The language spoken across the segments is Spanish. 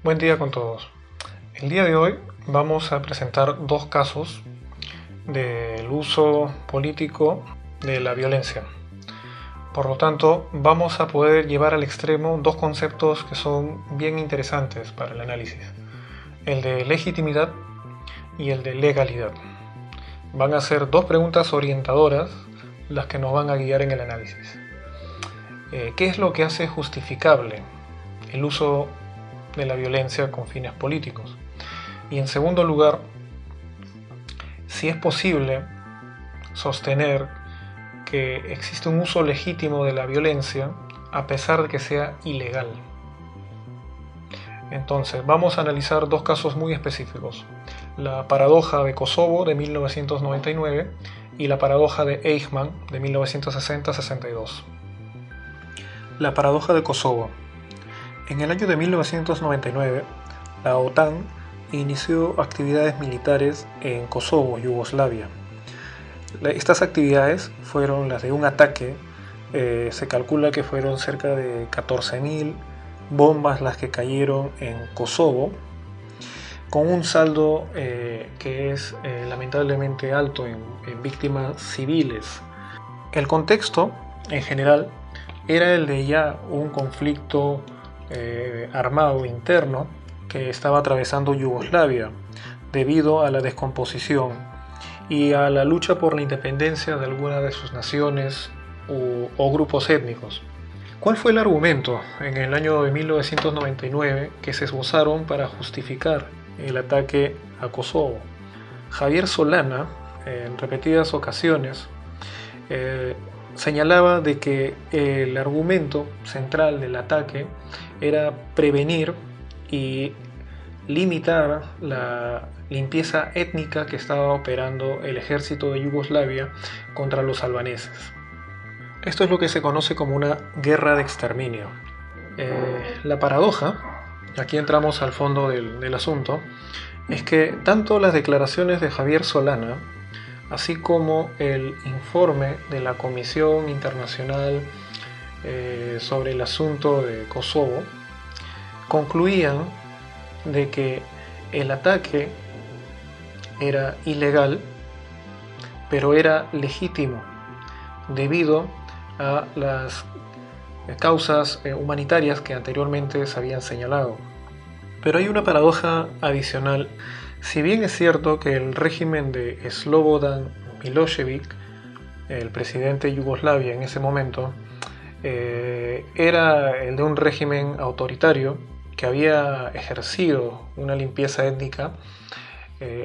Buen día con todos. El día de hoy vamos a presentar dos casos del uso político de la violencia. Por lo tanto, vamos a poder llevar al extremo dos conceptos que son bien interesantes para el análisis: el de legitimidad y el de legalidad. Van a ser dos preguntas orientadoras las que nos van a guiar en el análisis. ¿Qué es lo que hace justificable el uso de la violencia con fines políticos? Y en segundo lugar, si es posible sostener que existe un uso legítimo de la violencia a pesar de que sea ilegal. Entonces, vamos a analizar dos casos muy específicos: la paradoja de Kosovo de 1999 y la paradoja de Eichmann de 1960-62. La paradoja de Kosovo. En el año de 1999, la OTAN inició actividades militares en Kosovo, Yugoslavia. Estas actividades fueron las de un ataque. Se calcula que fueron cerca de 14.000 bombas las que cayeron en Kosovo, con un saldo que es lamentablemente alto en víctimas civiles. El contexto, en general, era el de ya un conflicto armado interno que estaba atravesando Yugoslavia debido a la descomposición y a la lucha por la independencia de alguna de sus naciones o grupos étnicos. ¿Cuál fue el argumento en el año de 1999 que se esbozaron para justificar el ataque a Kosovo? Javier Solana, en repetidas ocasiones, señalaba de que el argumento central del ataque era prevenir y limitar la limpieza étnica que estaba operando el ejército de Yugoslavia contra los albaneses. Esto es lo que se conoce como una guerra de exterminio. La paradoja, aquí entramos al fondo del asunto, es que tanto las declaraciones de Javier Solana, así como el informe de la Comisión Internacional sobre el asunto de Kosovo, concluían de que el ataque era ilegal, pero era legítimo debido a las causas humanitarias que anteriormente se habían señalado. Pero hay una paradoja adicional. Si bien es cierto que el régimen de Slobodan Milošević, el presidente de Yugoslavia en ese momento, era el de un régimen autoritario que había ejercido una limpieza étnica,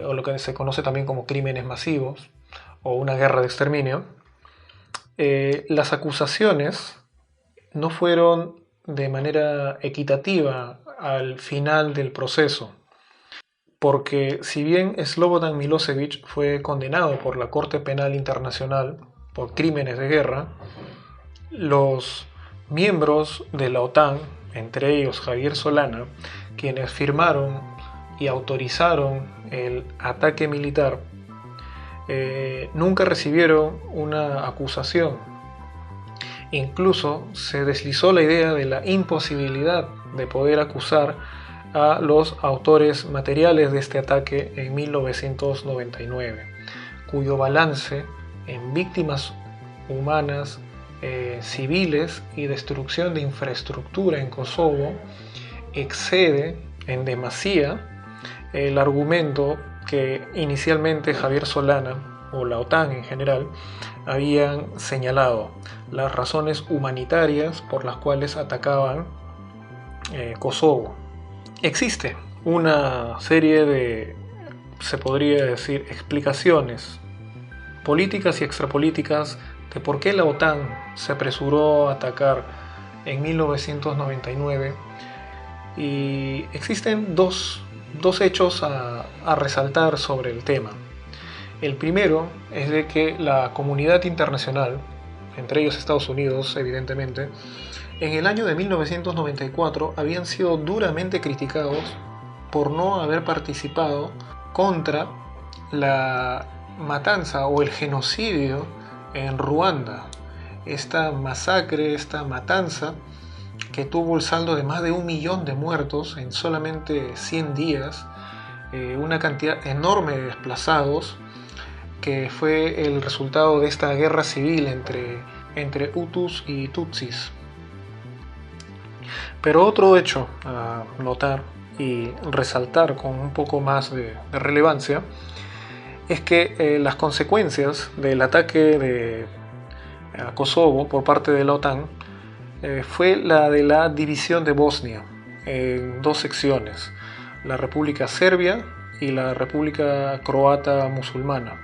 o lo que se conoce también como crímenes masivos o una guerra de exterminio, las acusaciones no fueron de manera equitativa al final del proceso, porque si bien Slobodan Milošević fue condenado por la Corte Penal Internacional por crímenes de guerra, los miembros de la OTAN, entre ellos Javier Solana, quienes firmaron y autorizaron el ataque militar, nunca recibieron una acusación. Incluso se deslizó la idea de la imposibilidad de poder acusar a los autores materiales de este ataque en 1999, cuyo balance en víctimas humanas, civiles y destrucción de infraestructura en Kosovo excede en demasía el argumento que inicialmente Javier Solana o la OTAN en general habían señalado: las razones humanitarias por las cuales atacaban Kosovo. Existe una serie de, se podría decir, explicaciones políticas y extrapolíticas de por qué la OTAN se apresuró a atacar en 1999, y existen dos hechos a resaltar sobre el tema. El primero es de que la comunidad internacional, entre ellos Estados Unidos evidentemente, en el año de 1994 habían sido duramente criticados por no haber participado contra la matanza o el genocidio en Ruanda. Esta masacre, esta matanza que tuvo el saldo de más de 1 millón de muertos en solamente 100 días, una cantidad enorme de desplazados, que fue el resultado de esta guerra civil entre Hutus y Tutsis. Pero otro hecho a notar y resaltar con un poco más de relevancia es que las consecuencias del ataque a Kosovo por parte de la OTAN fue la de la división de Bosnia en dos secciones, la República Serbia y la República Croata Musulmana,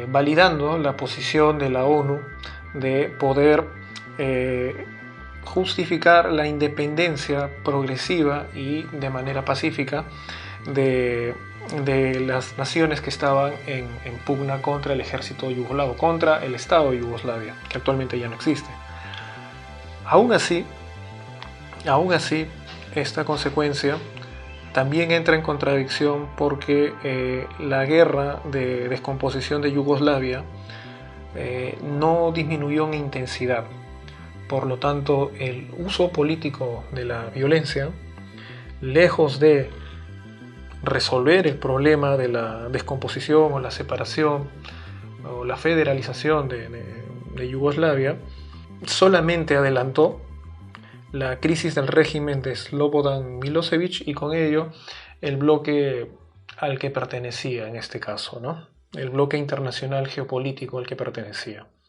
validando la posición de la ONU de poder justificar la independencia progresiva y de manera pacífica de las naciones que estaban en pugna contra el ejército yugoslavo, contra el Estado de Yugoslavia, que actualmente ya no existe. Aún así, esta consecuencia también entra en contradicción porque la guerra de descomposición de Yugoslavia no disminuyó en intensidad. Por lo tanto, el uso político de la violencia, lejos de resolver el problema de la descomposición o la separación o la federalización de Yugoslavia, solamente adelantó la crisis del régimen de Slobodan Milosevic y con ello el bloque al que pertenecía en este caso, ¿no? El bloque internacional geopolítico al que pertenecía.